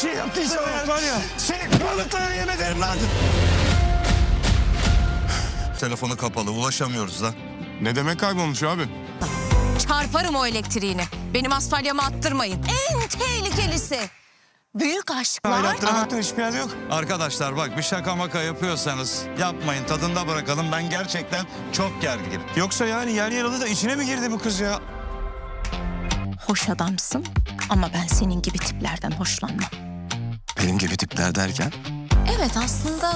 Şey yaptıysa var ya. Seni balıklara yem ederim lan. Telefonu kapalı, ulaşamıyoruz lan. Ne demek kaybolmuş abi? Çarparım o elektriğini. Benim asfalyamı attırmayın. En tehlikelisi. Büyük aşklar... Hayrattıramaktan hiçbir yer yok. Arkadaşlar bak, bir şaka maka yapıyorsanız yapmayın, tadında bırakalım. Ben gerçekten çok gergin. Yoksa yani yer yarıldı da içine mi girdi bu kız ya? Hoş adamsın ama ben senin gibi tiplerden hoşlanmam. Benim gibi tipler derken? Evet, aslında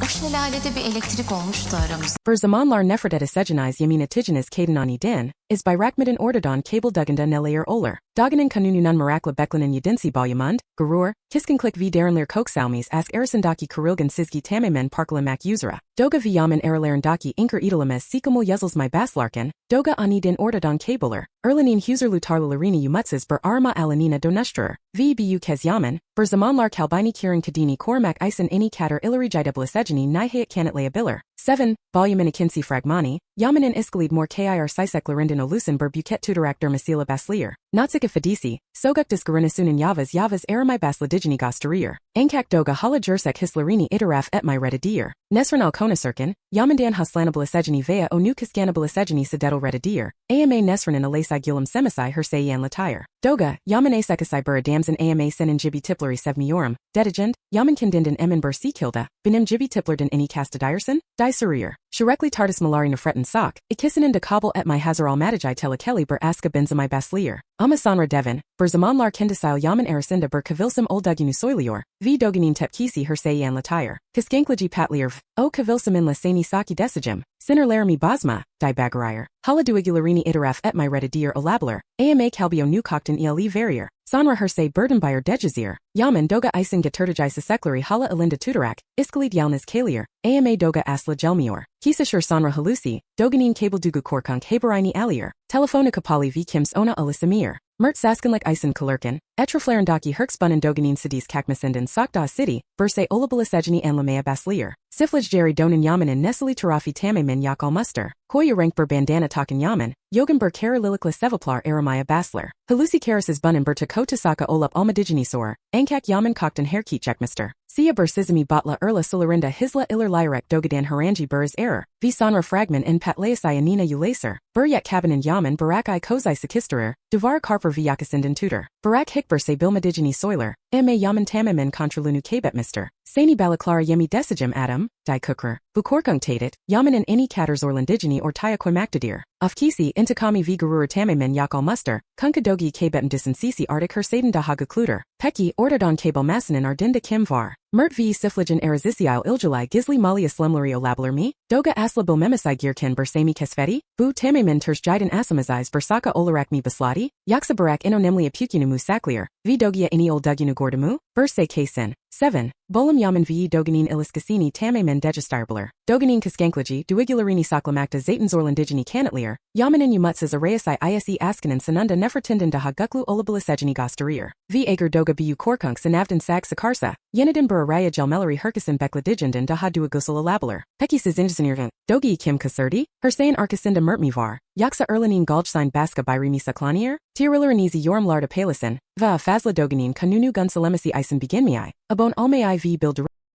o şelalede bir elektrik olmuştu aramızda. For zamanlar nefret edeseceğiniz yemin ettiğiniz kadınaniden, is bayrakmadan ortadan kabulduğunda neler olur. Doğanın Kanununun merakla beklenen yedinsi bağlamand, gurur, kiskinklik v derinler koksalmis ask arasındaki kırılgan sizgi tamamen parkalamak üzere. Doga v yaman aralarındaki inkar edilemez sikamul yazılmay baslarken, doga aniden ortadan kabulur. Erlenin huzurlu tarlalarını yumutsuz bir arama alanina dönüştürür. V bu kez yaman, for zamanlar kalbini kirin kadini korumak isen eni kadar ilericide nihayet kanıtlayabilir. 7. Volumen ikinci fragmani, yamanın iskalid mor kir siseklarindin olusun bir buket tutorak dermasila baslir. Natsika fadisi, soguktis garinasunin yavas aramay basladigini gösterir. Ankak doga hala jursek hislarini itaraf etmay redidir. Nesranal konasirkin, yamandan haslanabilisegini veya onu kiskanabilisegini sedetal redidir. Ama nesranin alasa gilum semisai hersayan latire. Doga, yaman asekasai buradamsan ama senin jibi tiplari sevmiorum, detigend, yaman kindindin emin bur sikilda, benim jibi tiplerden ini kastadierson, Surir. Shrekli tardis malari nefretin sok, ikisinin de kabul etmay hazar almadijai telekeli bur aska benzamai baslir. Ama sonra Devin, bur zamanlar kendisil yaman arasında bur kavilsim olduginu soilior, v doganin tepkisi hersayan latire. Kiskanklaji patlir o kavilsimin lasani saki desijim, sinirlarimi bozma, di bagarir. Hala duigularini itaraf etmay redidir olabler, ama kalbio nu kokten eli verrier. Sonra hersay burdenbuyer dejazir, yaman doga isen geturtijai seseklari hala alinda tutorak, iskalid yalnız kalir, ama doga asla gelmior. Kisashur sonra halusi, doganin kabel dugu korkunk haberini alir, telefonica pali v kims ona alisamir. Mert saskanlik isen kalurkin, etraflarindaki herksbunnen doganin sidis kakmasinden sokda city, burse olabilisegini anlamaya baslir. Siflij jeri donin yamanin nesali tarafi tamamen yak almuster. Koya rank bur bandana takan yaman, yogan bur kara lilikla sevaplar aramaya basler. Halusi karasis bunnen bur takotasaka olap almadigini sor, ankak yaman kokten herkit checkmister. Sia bur sizimi batla erla sularinda hisla ilir lyrek dogadan haranji burz error, v sonra fragman en patlaisai anina ulaser, bur yet cabinan yaman barak I kozai sakisterer, duvar karper v yakasinden tutor, barak hikbur se bilmadigini soiler, ma yaman tamamen contralunu kabetmister. Sani balaklara yemi desijim adam, di kukrer, bukorkung tatit, yaman en any katers orlandigini or taya koimaktadir. Afkisi intakami v gurur tamamen yakal muster, kunkadogi kabetem disansisi artik hersaden dahaga kluter, peki ortodon kabel masinin ardinda kim var. Mert v sifligen erazisial iljali gizli malia slemlari olabler mi, doga asla bilmemisai girkin bersami kesfeti, bu tamamen tersjiden asamazis bersaka olarakmi baslati, yaksa barak inonemli apukinu saklir, v dogia ini olduginu gordamu, berse kasin. 7. Bolum yaman vi doganin iliskasini tamamen degestarbular. Doganin kaskanklaji duigularini saklamakta zaytenzorlandigini kanatlir, yamanin yumutsas arayasai ise askanin sanunda nefertinden daha guklu olabilisegini gosterir. V ager doga bu korkunk sanavdan sag sakarsa, yenidin buraraya gelmelari herkasin bekladigendan daha duigusul alabular. Pekisas indisinirvan, dogi kim kaserdi, hersayan arkasinda mertmivar, yaksa erlanin galchsign baska birimi saklanier, tirilarinizi yormlarda palisin, va fazla doganin kanunu gun salemasi isen beginmii, abon almai v build